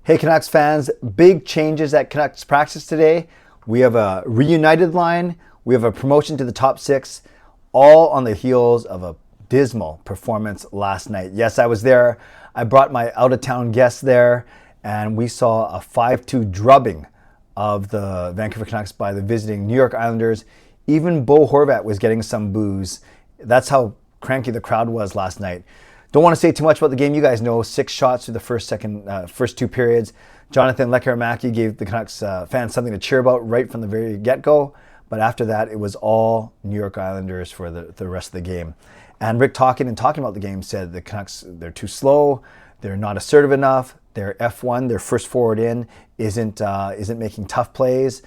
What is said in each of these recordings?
Hey Canucks fans, big changes at Canucks practice today. We have a Reunited line, we have a promotion to the top six, all on the heels of a dismal performance last night. Yes, I was there. I brought my out-of-town guests there, and we saw a 5-2 drubbing of the Vancouver Canucks by the visiting New York Islanders. Even Bo Horvat was getting some boos. That's how cranky the crowd was last night. Don't want to say too much about the game. You guys know 6 shots through the first 2 periods. Jonathan Lekkerimäki gave the Canucks fans something to cheer about right from the very get-go. But after that, it was all New York Islanders for the rest of the game. And Rick talking about the game said the Canucks, they're too slow, they're not assertive enough, their F1, their first forward in, isn't making tough plays,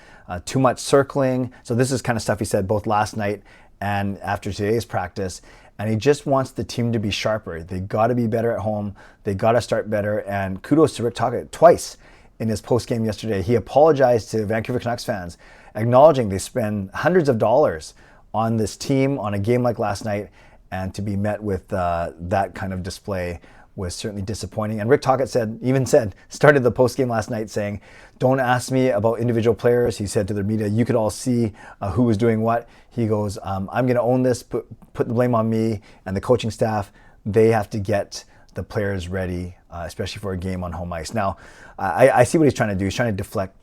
too much circling. So this is kind of stuff he said both last night and after today's practice. And he just wants the team to be sharper. They got to be better at home. They got to start better. And kudos to Rick Tocchet twice in his post-game yesterday. He apologized to Vancouver Canucks fans, acknowledging they spend hundreds of dollars on this team on a game like last night, and to be met with that kind of display was certainly disappointing. And Rick Tocchet started the post-game last night saying, "Don't ask me about individual players." He said to the media, "You could all see who was doing what." He goes, "I'm going to own this, put the blame on me and the coaching staff. They have to get the players ready, especially for a game on home ice." Now, I see what he's trying to do. He's trying to deflect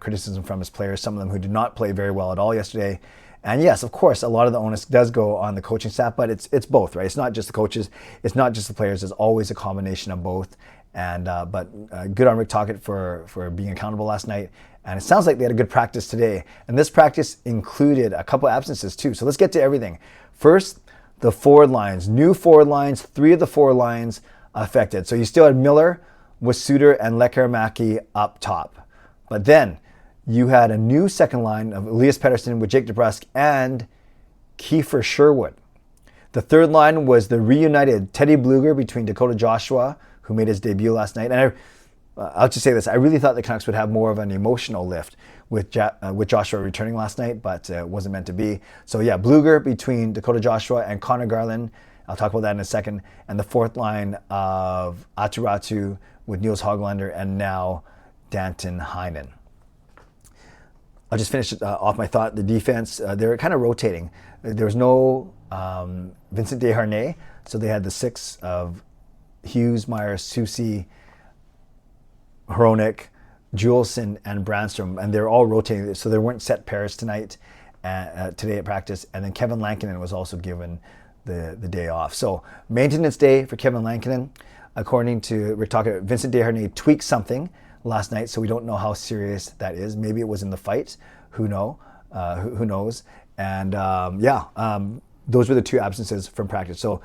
criticism from his players, some of them who did not play very well at all yesterday. And yes, of course, a lot of the onus does go on the coaching staff, but it's both, right? It's not just the coaches, it's not just the players. It's always a combination of both. And but good on Rick Tocchet for being accountable last night. And it sounds like they had a good practice today. And this practice included a couple absences too. So let's get to everything. First, the forward lines, new forward lines, 3 of the 4 lines affected. So you still had Miller with Suter and Lekkerimäki up top. But then you had a new second line of Elias Pettersson with Jake DeBrusk and Kiefer Sherwood. The third line was the reunited Teddy Blueger between Dakota Joshua, who made his debut last night. And I'll just say this, I really thought the Canucks would have more of an emotional lift with Joshua returning last night, but it wasn't meant to be. So yeah, Blueger between Dakota Joshua and Conor Garland. I'll talk about that in a second. And the fourth line of Aturatu with Niels Hoglander and now Danton Heinen. I'll just finish off my thought. The defense, they're kind of rotating. There was no Vincent Desharnais, so they had the 6 of Hughes, Myers, Soucy, Hronek, Juleson, and Brandstrom, and they're all rotating. So there weren't set pairs today at practice. And then Kevin Lankinen was also given the day off. So maintenance day for Kevin Lankinen. According to Rick Tocchet, Vincent Desharnais tweaked something last night, so we don't know how serious that is. Maybe it was in the fight. Who knows? And those were the 2 absences from practice. So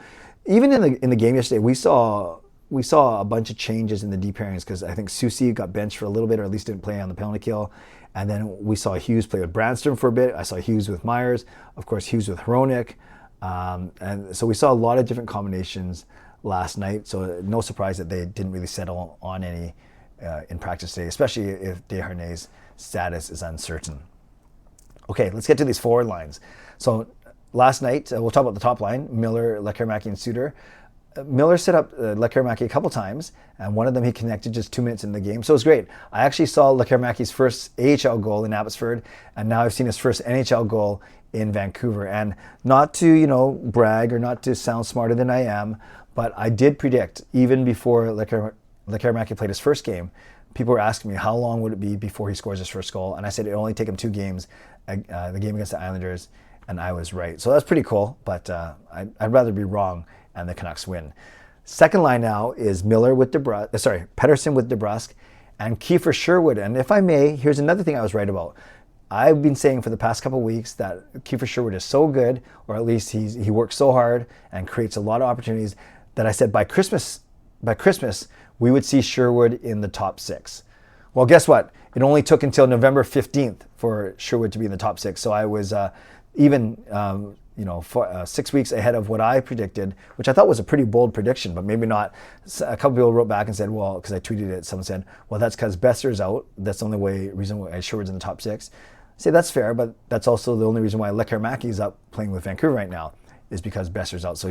even in the game yesterday, we saw a bunch of changes in the D pairings because I think Soucy got benched for a little bit, or at least didn't play on the penalty kill. And then we saw Hughes play with Brandstrom for a bit. I saw Hughes with Myers, of course Hughes with Hronek. And so we saw a lot of different combinations last night. So no surprise that they didn't really settle on any in practice today, especially if Desharnais' status is uncertain. Okay, let's get to these forward lines. So last night, we'll talk about the top line, Miller, Lekkerimäki, and Suter. Miller set up Lekkerimäki a couple times, and one of them he connected just 2 minutes in the game, so it was great. I actually saw Lekkerimäki's first AHL goal in Abbotsford, and now I've seen his first NHL goal in Vancouver. And not to, brag or not to sound smarter than I am, but I did predict, even before Lekkerimäki played his first game, people were asking me how long would it be before he scores his first goal, and I said it only take him 2 games, the game against the Islanders, and I was right. So that's pretty cool, but I'd rather be wrong and the Canucks win. Second line now is Pettersson with DeBrusk and Kiefer Sherwood. And if I may, here's another thing I was right about. I've been saying for the past couple of weeks that Kiefer Sherwood is so good, or at least he works so hard and creates a lot of opportunities, that I said by Christmas we would see Sherwood in the top 6. Well, guess what? It only took until November 15th for Sherwood to be in the top 6. So I was 6 weeks ahead of what I predicted, which I thought was a pretty bold prediction, but maybe not. A couple people wrote back and said, well, because I tweeted it, someone said, well, that's because Besser's out. That's the only reason why Sherwood's in the top 6. I say that's fair, but that's also the only reason why Lekkerimäki is up playing with Vancouver right now. is because Besser's out. So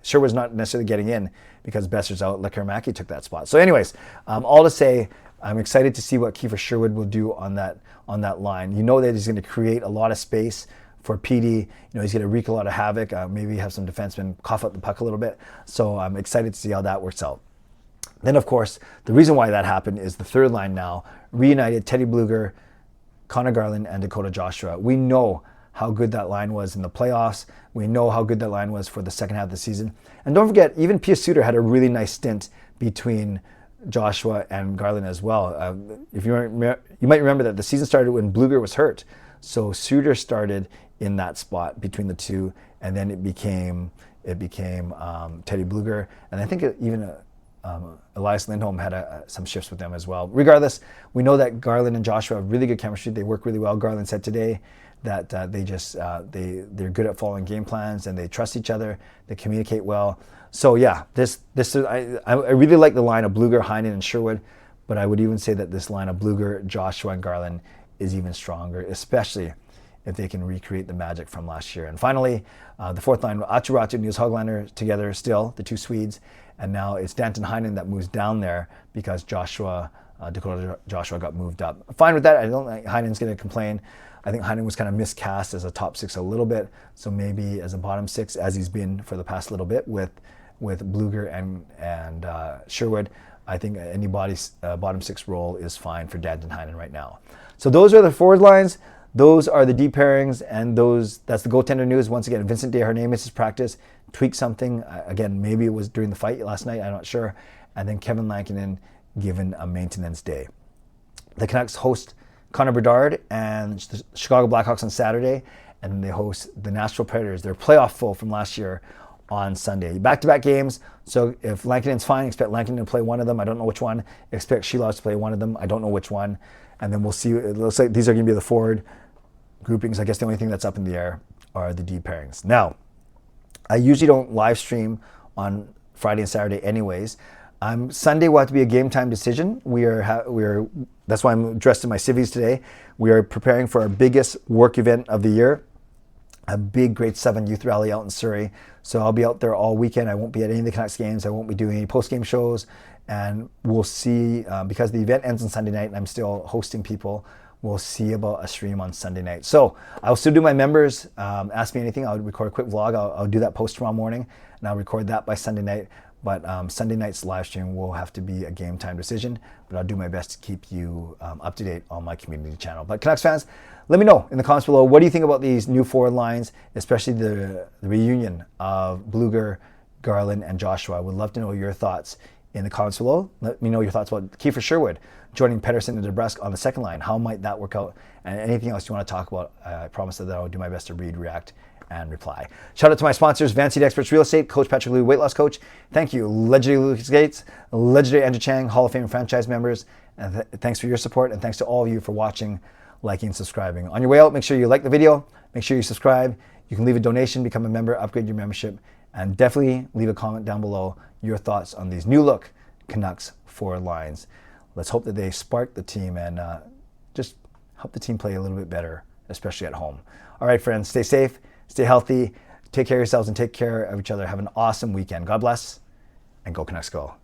Sherwood's not necessarily getting in because Besser's out. Lekkerimäki took that spot. So anyways, all to say, I'm excited to see what Kiefer Sherwood will do on that line. You know that he's going to create a lot of space for PD. He's going to wreak a lot of havoc. Maybe have some defensemen cough up the puck a little bit. So I'm excited to see how that works out. Then, of course, the reason why that happened is the third line now. Reunited, Teddy Blueger, Conor Garland, and Dakota Joshua. We know how good that line was in the playoffs. We know how good that line was for the second half of the season. And don't forget, even Pia Suter had a really nice stint between Joshua and Garland as well. If you might remember that the season started when Blueger was hurt. So Suter started in that spot between the two, and then it became Teddy Blueger, and I think even Elias Lindholm had some shifts with them as well. Regardless, we know that Garland and Joshua have really good chemistry. They work really well. Garland said today that they're good at following game plans and they trust each other. They communicate well. So yeah, I really like the line of Blueger, Heinen, and Sherwood, but I would even say that this line of Blueger, Joshua, and Garland is even stronger, especially if they can recreate the magic from last year. And finally, the fourth line, Aatu and Niels Höglander together still, the two Swedes. And now it's Danton Heinen that moves down there because Dakota Joshua got moved up. Fine with that. I don't think Heinen's going to complain. I think Heinen was kind of miscast as a top six a little bit. So maybe as a bottom six, as he's been for the past little bit with Blueger and Sherwood. I think any bottom six role is fine for Danton Heinen right now. So those are the forward lines. Those are the deep pairings, and that's the goaltender news. Once again, Vincent Desharnais missed his practice, tweaked something. Again, maybe it was during the fight last night, I'm not sure. And then Kevin Lankinen given a maintenance day. The Canucks host Connor Bedard and the Chicago Blackhawks on Saturday, and then they host the Nashville Predators, their playoff foe from last year, on Sunday. Back-to-back games, so if Lankinen's fine, expect Lankinen to play one of them. I don't know which one. Expect Sheelos to play one of them. I don't know which one. And then we'll see. It looks like these are going to be the forward groupings. I guess the only thing that's up in the air are the deep pairings. Now, I usually don't live stream on Friday and Saturday anyways. Sunday will have to be a game time decision. That's why I'm dressed in my civvies today. We are preparing for our biggest work event of the year, a big grade 7 youth rally out in Surrey. So I'll be out there all weekend. I won't be at any of the Canucks games. I won't be doing any post-game shows. And we'll see, because the event ends on Sunday night and I'm still hosting people, we'll see about a stream on Sunday night. So I'll still do my members. Ask me anything. I'll record a quick vlog. I'll do that post tomorrow morning, and I'll record that by Sunday night. But Sunday night's live stream will have to be a game time decision, but I'll do my best to keep you up to date on my community channel. But Canucks fans, let me know in the comments below, what do you think about these new forward lines, especially the reunion of Blueger, Garland, and Joshua. I would love to know your thoughts in the comments below. Let me know your thoughts about Kiefer Sherwood joining Pettersson and DeBrusk on the second line. How might that work out? And anything else you want to talk about, I promise that I'll do my best to read, react, and reply. Shout out to my sponsors, Van Seed Experts Real Estate, Coach Patrick Liu, Weight Loss Coach. Thank you, legendary Lucas Gates, legendary Andrew Chang, Hall of Fame franchise members. And thanks for your support, and thanks to all of you for watching, liking, and subscribing. On your way out, make sure you like the video, make sure you subscribe. You can leave a donation, become a member, upgrade your membership, and definitely leave a comment down below your thoughts on these new look Canucks forward lines. Let's hope that they spark the team and just help the team play a little bit better, especially at home. All right, friends, stay safe, stay healthy, take care of yourselves, and take care of each other. Have an awesome weekend. God bless, and go Canucks go.